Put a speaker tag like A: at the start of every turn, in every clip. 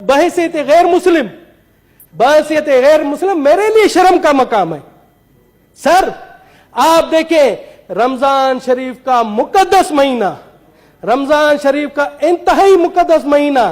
A: बहैसियत गैर मुस्लिम मेरे लिए शर्म का मकाम है। सर आप देखें रमजान शरीफ का मुकद्दस महीना, रमजान शरीफ का इंतहाई मुकद्दस महीना,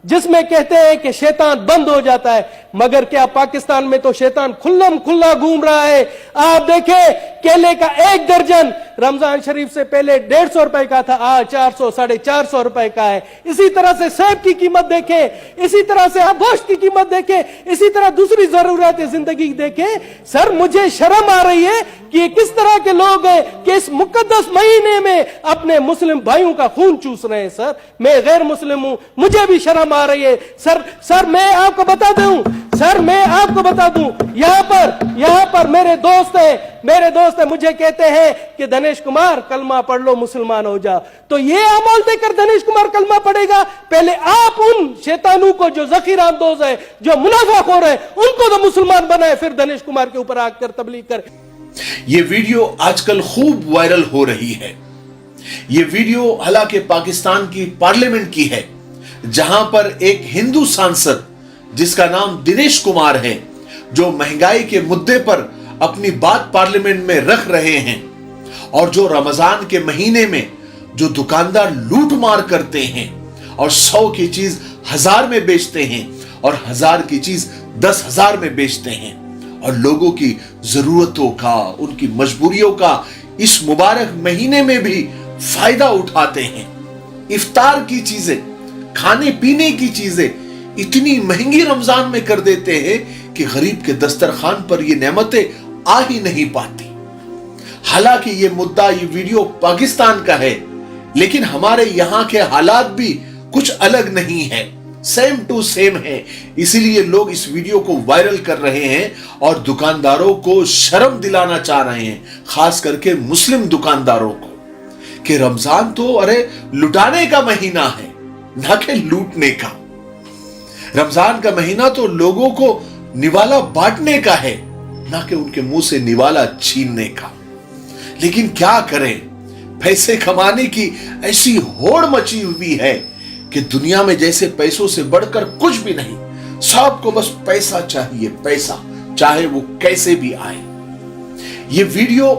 A: जिसमें कहते हैं कि शैतान बंद हो जाता है, मगर क्या पाकिस्तान में तो शैतान खुल्लम खुल्ला घूम रहा है। आप देखें केले का एक दर्जन रमजान शरीफ से पहले 150 रुपए का था, आज 400 450 रुपए का है। इसी तरह से सेब की कीमत देखें, इसी तरह से आप गोश्त की कीमत देखें, इसी तरह दूसरी जरूरत जिंदगी देखें। सर मुझे शर्म आ रही है कि ये किस तरह के लोग हैं कि इस मुकद्दस महीने में अपने मुस्लिम भाइयों का खून चूस रहे हैं। सर मैं गैर मुस्लिम हूं, मुझे भी शर्म आ रही है। सर मैं आपको बता दूं, यहां पर मेरे दोस्त हैं, मुझे कहते हैं कि दिनेश कुमार कलमा पढ़ लो, मुसलमान हो जा। तो ये अमल देकर दिनेश कुमार कलमा पढ़ेगा? पहले आप उन शैतानों को जो ज़कीर अंदोज़ है, जो मुनाफाखोर है, उनको तो मुसलमान बनाए, फिर दिनेश कुमार के ऊपर आकर तबलीग कर।
B: ये वीडियो आजकल खूब वायरल हो रही है। ये वीडियो हालांकि पाकिस्तान की पार्लियामेंट की है, जहां पर एक हिंदू सांसद जिसका नाम दिनेश कुमार है, जो महंगाई के मुद्दे पर अपनी बात पार्लियामेंट में रख रहे हैं, और जो रमजान के महीने में जो दुकानदार लूट मार करते हैं और 100 की चीज 1000 में बेचते हैं और 1000 की चीज 10,000 में बेचते हैं, और लोगों की जरूरतों का, उनकी मजबूरियों का इस मुबारक महीने में भी फायदा उठाते हैं। इफ्तार की चीजें, खाने पीने की चीजें इतनी महंगी रमजान में कर देते हैं कि गरीब के दस्तरखान पर ये नेमतें आ ही नहीं पाती। हालांकि ये मुद्दा, ये वीडियो पाकिस्तान का है, लेकिन हमारे यहां के हालात भी कुछ अलग नहीं है, सेम टू सेम है। इसीलिए लोग इस वीडियो को वायरल कर रहे हैं और दुकानदारों को शर्म दिलाना चाह रहे हैं, खास करके मुस्लिम दुकानदारों को, कि रमजान तो अरे लुटाने का महीना है, ना कि लूटने का। रमजान का महीना तो लोगों को निवाला बांटने का है, ना कि उनके मुंह से निवाला छीनने का। लेकिन क्या करें, पैसे कमाने की ऐसी होड़ मची हुई है कि दुनिया में जैसे पैसों से बढ़कर कुछ भी नहीं, सबको बस पैसा चाहिए, पैसा, चाहे वो कैसे भी आए। ये वीडियो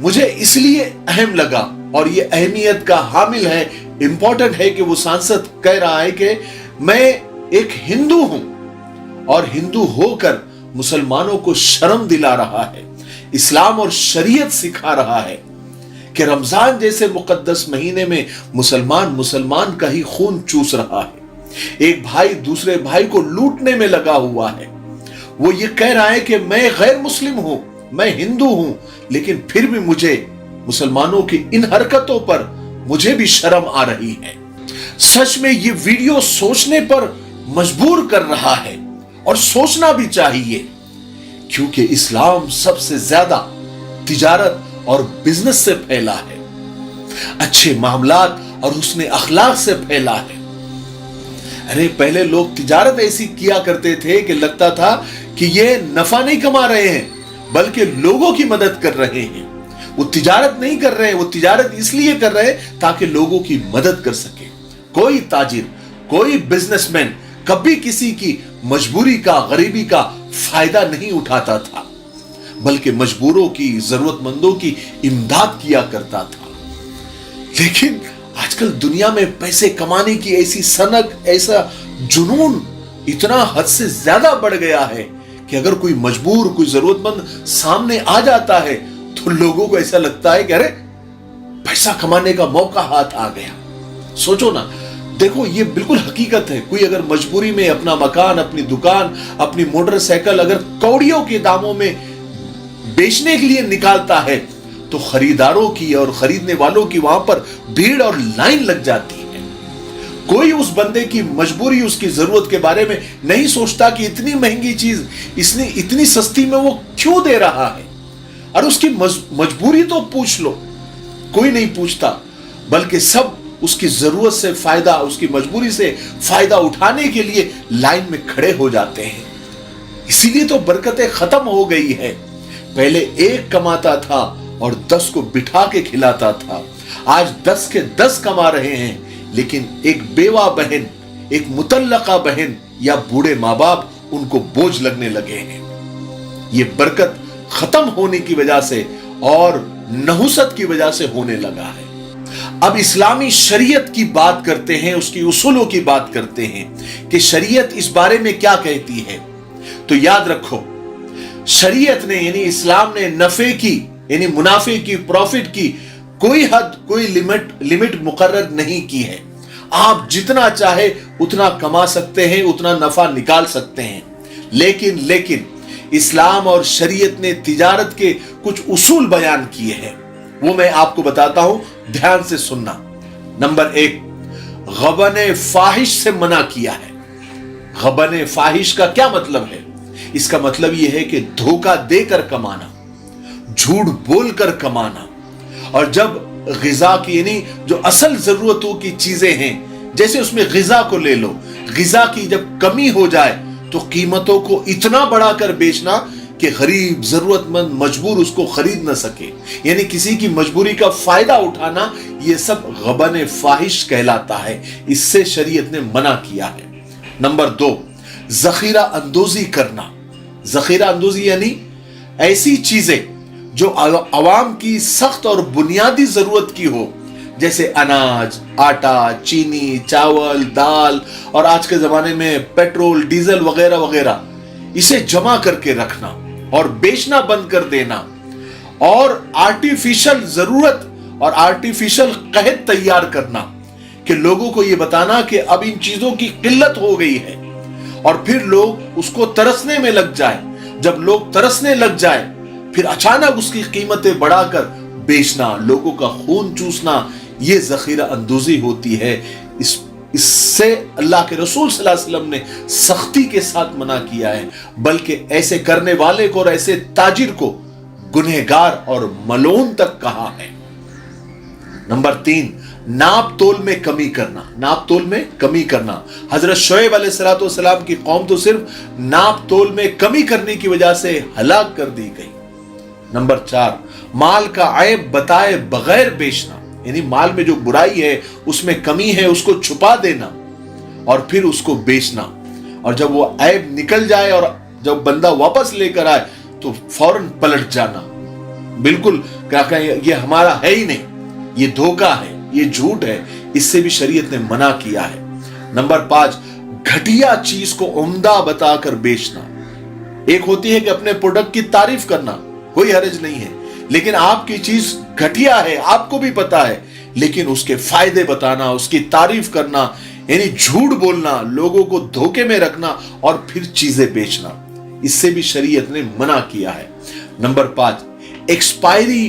B: मुझे इसलिए अहम लगा और ये अहमियत का हामिल है, इंपॉर्टेंट है, कि वो सांसद कह रहा है कि मैं एक हिंदू हूं और हिंदू होकर मुसलमानों को शर्म दिला रहा है, इस्लाम और शरीयत सिखा रहा है कि रमजान जैसे मुकद्दस महीने में मुसलमान का ही खून चूस रहा है। एक भाई दूसरे भाई को लूटने में लगा हुआ है। वो ये कह रहा है कि मैं गैर मुस्लिम हूं, मैं हिंदू हूं, लेकिन फिर भी मुझे मुसलमानों की इन हरकतों पर मुझे भी शर्म आ रही है। सच में ये वीडियो सोचने पर मजबूर कर रहा है, और सोचना भी चाहिए, क्योंकि इस्लाम सबसे ज्यादा तिजारत और बिजनेस से फैला है, अच्छे मामलात और हुस्ने अखलाक से फैला है। अरे पहले लोग तिजारत ऐसी किया करते थे कि लगता था कि ये नफा नहीं कमा रहे हैं, बल्कि लोगों की मदद कर रहे हैं। वो तिजारत नहीं कर रहे हैं, वो तिजारत इसलिए कर रहे हैं ताकि लोगों की मदद कर सके। कोई ताजिर, कोई बिजनेसमैन कभी किसी की मजबूरी का, गरीबी का फायदा नहीं उठाता था, बल्कि मजबूरों की, जरूरतमंदों की इमदाद किया करता था। लेकिन आजकल दुनिया में पैसे कमाने की ऐसी सनक, ऐसा जुनून इतना हद से ज्यादा बढ़ गया है कि अगर कोई मजबूर, कोई जरूरतमंद सामने आ जाता है तो लोगों को ऐसा लगता है कि अरे पैसा कमाने का मौका हाथ आ गया। सोचो ना, देखो ये बिल्कुल हकीकत है। कोई अगर मजबूरी में अपना मकान, अपनी दुकान, अपनी मोटरसाइकिल अगर कौड़ियों के दामों में बेचने के लिए निकालता है तो खरीदारों की और खरीदने वालों की वहां पर भीड़ और लाइन लग जाती है। कोई उस बंदे की मजबूरी, उसकी जरूरत के बारे में नहीं सोचता कि इतनी महंगी चीज इसने इतनी सस्ती में वो क्यों दे रहा है। और उसकी मजबूरी तो पूछ लो, कोई नहीं पूछता, बल्कि सब उसकी जरूरत से फायदा, उसकी मजबूरी से फायदा उठाने के लिए लाइन में खड़े हो जाते हैं। इसीलिए तो बरकतें खत्म हो गई है। पहले एक कमाता था और 10 को बिठा के खिलाता था, आज 10 के 10 कमा रहे हैं, लेकिन एक बेवा बहन, एक मुतल्लका बहन या बूढ़े माँ बाप उनको बोझ लगने लगे हैं। ये बरकत खत्म होने की वजह से और नहुसत की वजह से होने लगा है। अब इस्लामी शरीयत की बात करते हैं, उसकी उसूलों की बात करते हैं कि शरीयत इस बारे में क्या कहती है। तो याद रखो, शरीयत ने यानी इस्लाम ने नफे की यानी मुनाफे की, प्रॉफिट की कोई हद, कोई लिमिट मुकर्रर नहीं की है। आप जितना चाहे उतना कमा सकते हैं, उतना नफा निकाल सकते हैं। लेकिन इस्लाम और शरीयत ने तिजारत के कुछ उसूल बयान किए हैं, वो मैं आपको बताता हूं, ध्यान से सुनना। नंबर 1, गबन फाहिश से मना किया है। गबन फाहिश का क्या मतलब है? इसका मतलब यह है कि धोखा देकर कमाना, झूठ बोलकर कमाना, और जब गिजा की यानी जो असल जरूरतों की चीजें हैं, जैसे उसमें गिजा को ले लो, गिजा की जब कमी हो जाए तो कीमतों को इतना बढ़ाकर बेचना कि गरीब, जरूरतमंद, मजबूर उसको खरीद न सके, यानी किसी की मजबूरी का फायदा उठाना, यह सब गबन फाहिश कहलाता है। इससे शरीयत ने मना किया है। नंबर 2, जखीरा अंदोजी करना। जखीरा अंदोजी यानी ऐसी चीजें जो अवाम की सख्त और बुनियादी जरूरत की हो, जैसे अनाज, आटा, चीनी, चावल, दाल और आज के जमाने में पेट्रोल, डीजल वगैरह वगैरह, इसे जमा करके रखना और बेचना बंद कर देना, और आर्टिफिशियल जरूरत और आर्टिफिशियल कहत तैयार करना कि लोगों को यह बताना कि अब इन चीजों की किल्लत हो गई है, और फिर लोग उसको तरसने में लग जाए। जब लोग तरसने लग जाए, फिर अचानक उसकी कीमतें बढ़ाकर बेचना, लोगों का खून चूसना, यह जखीरा अंदोजी होती है। इससे अल्लाह के रसूल सल्लल्लाहु अलैहि वसल्लम ने सख्ती के साथ मना किया है, बल्कि ऐसे करने वाले को और ऐसे ताजिर को गुनहगार और मलून तक कहा है। नंबर 3, नाप तोल में कमी करना। नाप तोल में कमी करना, हजरत शुएब अलैहिस्सलाम की कौम तो सिर्फ नाप तोल में कमी करने की वजह से हलाक कर दी गई। नंबर 4, माल का ऐब बताए बगैर बेचना, यानी माल में जो बुराई है, उसमें कमी है, उसको छुपा देना और फिर उसको बेचना, और जब वो ऐब निकल जाए और जब बंदा वापस लेकर आए तो फौरन पलट जाना। बिल्कुल क्या कहें, ये हमारा है ही नहीं, ये धोखा है, ये झूठ है। इससे भी शरीयत ने मना किया है। नंबर 5, घटिया चीज को उम्दा बताकर बेचना। एक होती है कि अपने प्रोडक्ट की तारीफ करना, कोई हर्ज नहीं है, लेकिन आपकी चीज घटिया है, आपको भी पता है, लेकिन उसके फायदे बताना, उसकी तारीफ करना, यानी झूठ बोलना, लोगों को धोखे में रखना और फिर चीजें बेचना, इससे भी शरीयत ने मना किया है। नंबर 5, एक्सपायरी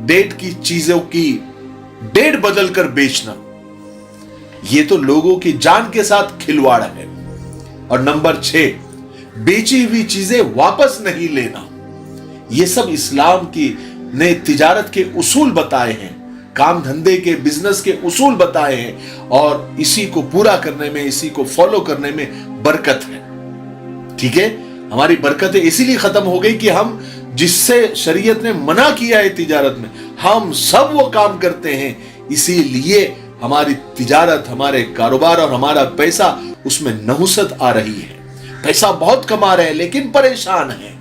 B: डेट की चीजों की डेट बदल कर बेचना, यह तो लोगों की जान के साथ खिलवाड़ है। और नंबर 6, बेची हुई चीजें वापस नहीं लेना। यह सब इस्लाम की ने तिजारत के उसूल बताए हैं, काम धंधे के, बिजनेस के उसूल बताए हैं, और इसी को पूरा करने में, इसी को फॉलो करने में बरकत है। ठीक है, हमारी बरकतें इसीलिए खत्म हो गई कि हम जिससे शरीयत ने मना किया है तिजारत में, हम सब वो काम करते हैं। इसीलिए हमारी तिजारत, हमारे कारोबार और हमारा पैसा, उसमें नहुसत आ रही है। पैसा बहुत कमा रहे हैं लेकिन परेशान हैं,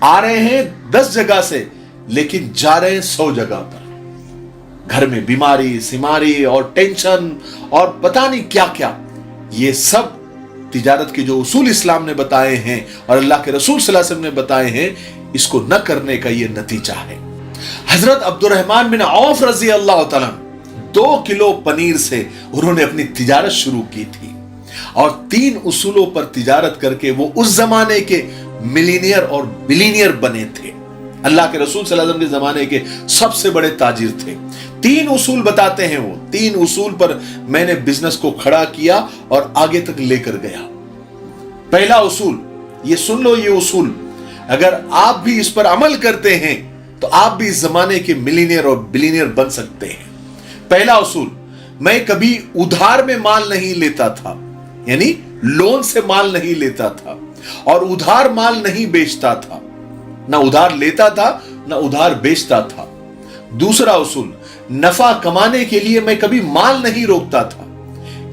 B: आ रहे हैं 10 जगह से लेकिन जा रहे हैं 100 जगह पर। घर में बीमारी, सिमारी और टेंशन और पता नहीं क्या क्या, ये सब तिजारत के जो उसूल इस्लाम ने बताए हैं और अल्लाह के रसूल सल्लल्लाहु अलैहि वसल्लम ने बताए हैं, इसको न करने का ये नतीजा है। हजरत अब्दुर्रहमान बिन औफ रजी अल्लाह तआला 2 किलो पनीर से उन्होंने अपनी तिजारत शुरू की थी, और 3 उसूलों पर तिजारत करके वो उस जमाने के मिलीनियर और बिलीनियर बने थे। अल्लाह के रसूल सल्लल्लाहु अलैहि वसल्लम के जमाने के सबसे बड़े ताजिर थे। 3 उसूल बताते हैं वो, 3 उसूल पर मैंने बिजनेस को खड़ा किया और आगे तक लेकर गया। पहला उसूल, ये सुन लो, ये उसूल अगर आप भी इस पर अमल करते हैं तो आप भी इस जमाने के मिलीनियर और बिलीनियर बन सकते हैं। पहला उसूल, मैं कभी उधार में माल नहीं लेता था, यानी लोन से माल नहीं लेता था, और उधार माल नहीं बेचता था, ना उधार लेता था ना उधार बेचता था। दूसरा उसूल, नफा कमाने के लिए मैं कभी माल नहीं रोकता था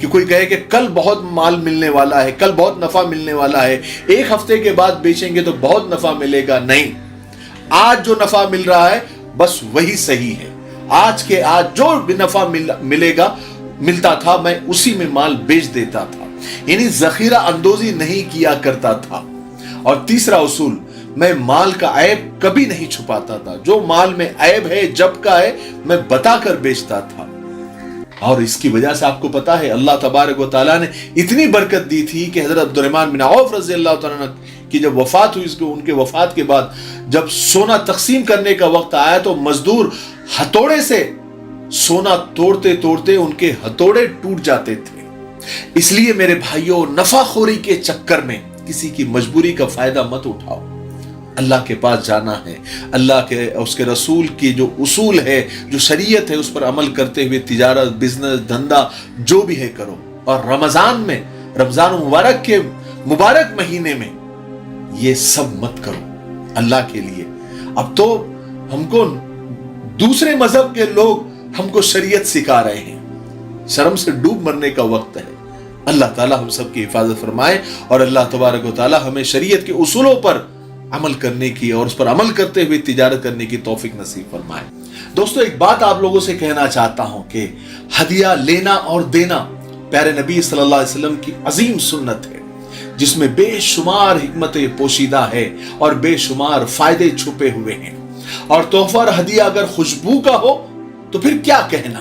B: کہ کوئی کہے کہ کل بہت مال ملنے والا ہے، کل بہت نفع ملنے والا ہے، ایک ہفتے کے بعد بیچیں گے تو بہت نفع ملے گا. نہیں، آج جو نفع مل رہا ہے بس وہی صحیح ہے. آج کے آج جو بھی نفع ملتا تھا میں اسی میں مال بیچ دیتا تھا، یعنی ذخیرہ اندوزی نہیں کیا کرتا تھا. اور تیسرا اصول، میں مال کا عیب کبھی نہیں چھپاتا تھا. جو مال میں عیب ہے، جب کا ہے، میں بتا کر بیچتا تھا. اور اس کی وجہ سے آپ کو پتا ہے اللہ تبارک و تعالیٰ نے اتنی برکت دی تھی کہ حضرت عبدالرحمن بن عوف رضی اللہ تعالیٰ عنہ کی جب وفات ہوئی، ان کے وفات کے بعد جب سونا تقسیم کرنے کا وقت آیا تو مزدور ہتھوڑے سے سونا توڑتے توڑتے ان کے ہتھوڑے ٹوٹ جاتے تھے. اس لیے میرے بھائیوں، نفع خوری کے چکر میں کسی کی مجبوری کا فائدہ مت اٹھاؤ. اللہ کے پاس جانا ہے، اللہ کے اس کے رسول کی جو اصول ہے، جو شریعت ہے، اس پر عمل کرتے ہوئے تجارت، بزنس، دھندا جو بھی ہے کرو. اور رمضان میں، رمضان مبارک کے مبارک مہینے میں یہ سب مت کرو اللہ کے لیے. اب تو ہم کو دوسرے مذہب کے لوگ ہم کو شریعت سکھا رہے ہیں. شرم سے ڈوب مرنے کا وقت ہے. اللہ تعالیٰ ہم سب کی حفاظت فرمائے اور اللہ تبارک و تعالیٰ ہمیں شریعت کے اصولوں پر عمل کرنے کی اور اس پر عمل کرتے ہوئے تجارت کرنے کی توفیق نصیب فرمائے. دوستو، ایک بات آپ لوگوں سے کہنا چاہتا ہوں کہ ہدیہ لینا اور دینا پیارے نبی صلی اللہ علیہ وسلم کی عظیم سنت ہے، جس میں بے شمار حکمت پوشیدہ ہے اور بے شمار فائدے چھپے ہوئے ہیں. اور تحفہ اور ہدیہ اگر خوشبو کا ہو تو پھر کیا کہنا.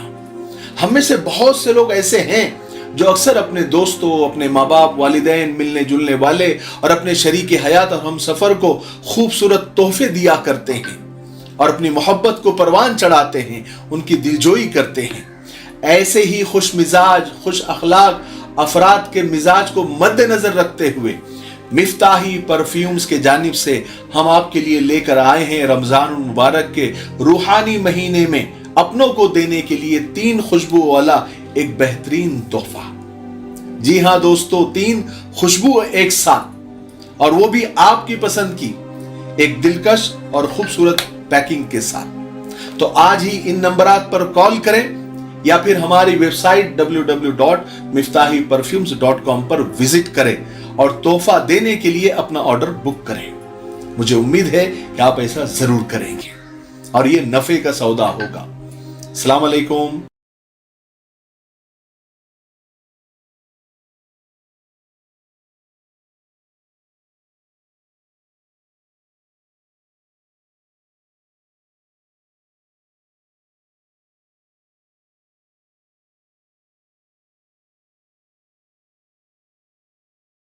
B: ہم میں سے بہت سے لوگ ایسے ہیں جو اکثر اپنے دوستوں، اپنے ماں باپ، والدین، ملنے جلنے والے اور اپنے شریک حیات اور ہم سفر کو خوبصورت تحفے دیا کرتے ہیں اور اپنی محبت کو پروان چڑھاتے ہیں، ان کی دلجوئی کرتے ہیں. ایسے ہی خوش مزاج، خوش اخلاق افراد کے مزاج کو مد نظر رکھتے ہوئے مفتاحی پرفیومز کے جانب سے ہم آپ کے لیے لے کر آئے ہیں رمضان المبارک کے روحانی مہینے میں اپنوں کو دینے کے لیے 3 خوشبو والا ایک بہترین تحفہ. جی ہاں دوستو، 3 خوشبو ایک ساتھ، اور وہ بھی آپ کی پسند کی، ایک دلکش اور خوبصورت پیکنگ کے ساتھ. تو آج ہی ان نمبرات پر کال کریں یا پھر ہماری ویب سائٹ www.miftahiperfumes.com پر وزٹ کریں اور تحفہ دینے کے لیے اپنا آرڈر بک کریں. مجھے امید ہے کہ آپ ایسا ضرور کریں گے اور یہ نفع کا سودا ہوگا. السلام علیکم.